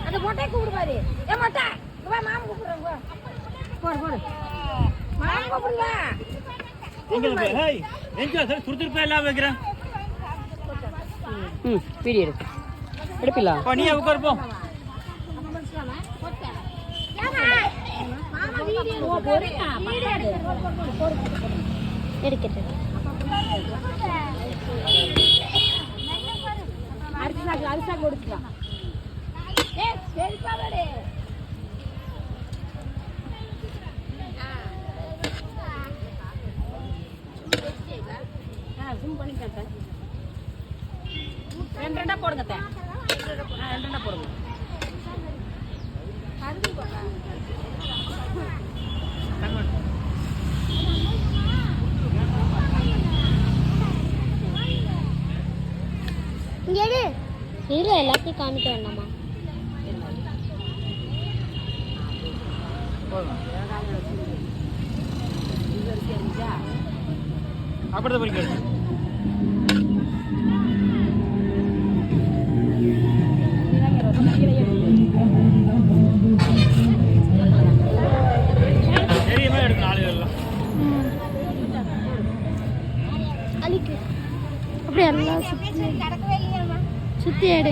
அந்த மொட்டை கூப்பிடு பாரு. ஏ மொட்டை வா மாமா கூப்பிடுறேன் வா. போடு போடு. மாமா கூப்பிடுங்க. எங்க ஹேய் எங்க சார் சுறுசுறுப்பா எல்லாம் வைக்கிறேன். வீடியோ எடுத்து எடுப்பில நீ உட்கார் போ. மாமா வீடியோ போடுறா. எடுக்கட்டு அரிசா கொடுத்துடலாம். ஏ சரிப்பா வாடே. ஜூம் பண்ணி காட்டுறேன். ரெண்டா போடுங்க தே. ரெண்டா போடுங்க. கருது போடா. இங்க எடு. இல்ல எல்லாத்தையும் காமிக்க வேண்டாமா? அப்படிதான் படிக்கிறது. தெரியுமா எடுக்கணும் ஆளுகள் அலிக்கு அப்படியே எல்லாம் சுத்தி எடு.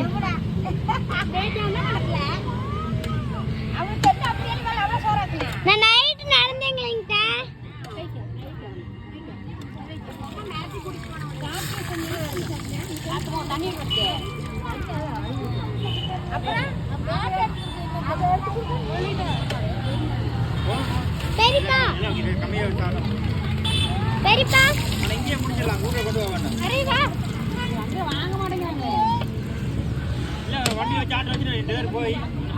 நான் நைட்டு நடந்தேங்களா பெரியப்பா பெரியப்பா இங்கே முடிச்சிடலாம். ஊரில் கொண்டு போக வேண்டாம். வாங்க மாட்டேங்கிறாங்க. இல்லை வண்டியில் சாட்டு வச்சுட்டு 2 பேர் போய்